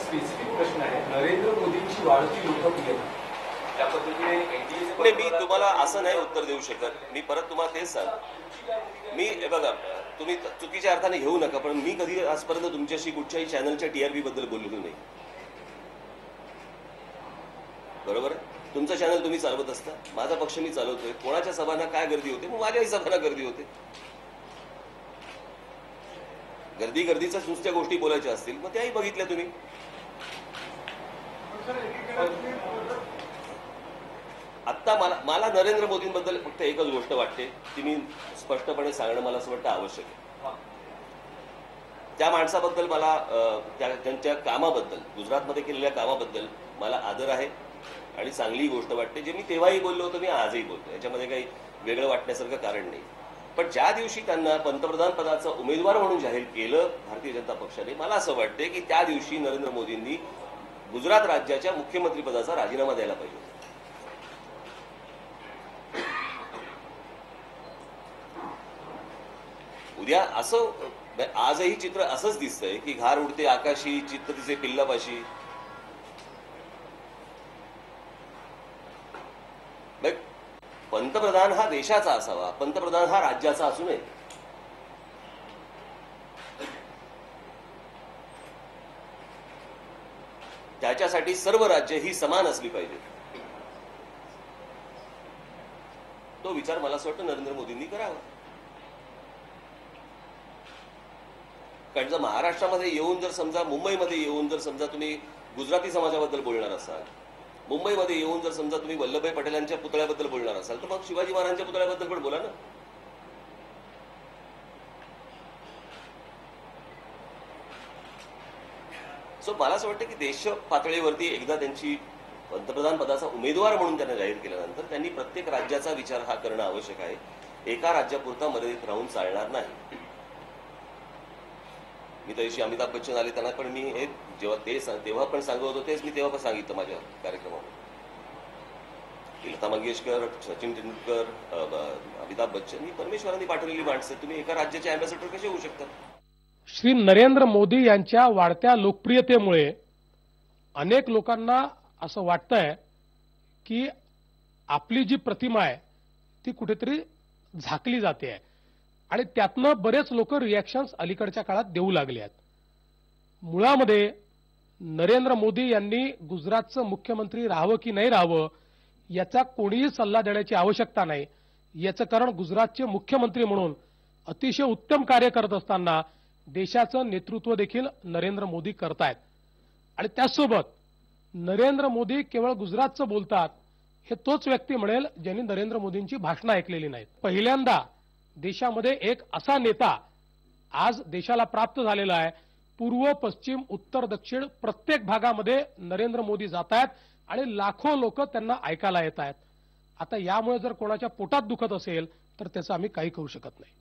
Specific प्रश्न आहे, नरेंद्र मोदींची वाढती लोकप्रियता त्या पद्धतीने नाही, मी तुम्हाला असं नाही उत्तर देऊ शकत. मी परत तुम्हाला तेच सांग, मी बघा, तुम्ही चुकीच्या अर्थाने घेऊ नका, पण मी कधी आजपर्यंत तुमच्याशी कुठच्याही चॅनलच्या टीआरपी बद्दल बोललेलो नाही. बरोबर आहे? तुमचं चॅनल तुम्ही चालवत असता, माझा पक्ष मी चालवतोय. कोणाच्या सभांना काय गर्दी होते, मग माझ्याही सभांना गर्दी होते. गर्दीच्या नुसत्या गोष्टी बोलायच्या असतील मग त्याही बघितल्या तुम्ही. आता मला नरेंद्र मोदींबद्दल फक्त एकच गोष्ट वाटते, ती मी स्पष्टपणे सांगणं मला असं वाटतं आवश्यक आहे. त्या माणसाबद्दल मला त्यांच्या कामाबद्दल, गुजरातमध्ये केलेल्या कामाबद्दल मला आदर आहे आणि चांगली गोष्ट वाटते. जे मी तेव्हाही बोललो होतो, मी आजही बोलतो. याच्यामध्ये काही वेगळं वाटण्यासारखं कारण नाही. पण ज्या दिवशी त्यांना पंतप्रधान पदाचा उमेदवार म्हणून जाहीर केलं भारतीय जनता पक्षाने, मला असं वाटते की त्या दिवशी नरेंद्र मोदींनी गुजरात राज्याच्या मुख्यमंत्री पदाचा राजीनामा द्यायला पाहिजे. उद्या असं आजही चित्र असंच दिसतंय की घार उडते आकाशी, चित्त तिचे पिल्लापाशी. पंतप्रधान हा देशाचा असावा, पंतप्रधान हा राज्याचा असू नये. त्याच्यासाठी सर्व राज्य ही समान असली पाहिजे. तो विचार मला असं वाटतं नरेंद्र मोदींनी करावा. कारण जर महाराष्ट्रामध्ये येऊन जर समजा, मुंबईमध्ये येऊन जर समजा तुम्ही गुजराती समाजाबद्दल बोलणार असाल, मुंबईमध्ये येऊन जर समजा तुम्ही वल्लभभाई पटेलांच्या पुतळ्याबद्दल बोलणार असाल, तर मग शिवाजी महाराजांच्या पुतळ्याबद्दल पण बोला ना. सो मला असं वाटतं की देश पातळीवरती एकदा त्यांची पंतप्रधान पदाचा उमेदवार म्हणून त्यांना जाहीर केल्यानंतर त्यांनी प्रत्येक राज्याचा विचार हा करणं आवश्यक आहे. एका राज्यापुरता मर्यादित राहून चालणार नाही. मी त्यादिवशी अमिताभ बच्चन आले त्यांना पण मी हे जेव्हा तेव्हा पण सांगत होतो तेच मी तेव्हा पण सांगितलं माझ्या कार्यक्रमावर. लता मंगेशकर, सचिन तेंडुलकर, अमिताभ बच्चन ही परमेश्वरांनी पाठवलेली माणसं. तुम्ही एका राज्याचे अँबॅसेडर कसे होऊ शकतात? श्री नरेंद्र मोदी यांच्या वाढत्या लोकप्रियतेमुळे अनेक लोकांना असं वाटतंय की आपली जी प्रतिमा आहे ती कुठेतरी झाकली जाते आहे आणि त्यातनं बरेच लोक रिॲक्शन्स अलीकडच्या काळात देऊ लागले आहेत. मुळामध्ये नरेंद्र मोदी यांनी गुजरातचं मुख्यमंत्री राहावं की नाही राहावं याचा कोणीही सल्ला देण्याची आवश्यकता नाही. याचं कारण गुजरातचे मुख्यमंत्री म्हणून अतिशय उत्तम कार्य करत असताना देशाचं नेतृत्व देखील नरेंद्र मोदी करतायत. आणि त्याचसोबत नरेंद्र मोदी केवळ गुजरातचं बोलतात हे तोच व्यक्ती म्हणेल ज्यांनी नरेंद्र मोदींची भाषणं ऐकलेली नाहीत. पहिल्यांदा देशामध्ये एक असा नेता आज देशाला प्राप्त झालेला आहे. पूर्व, पश्चिम, उत्तर, दक्षिण प्रत्येक भागामध्ये नरेंद्र मोदी जात आहेत आणि लाखो लोक त्यांना ऐकायला येत आहेत. आता यामुळे जर कोणाच्या पोटात दुखत असेल तर त्याचं आम्ही काही करू शकत नाही.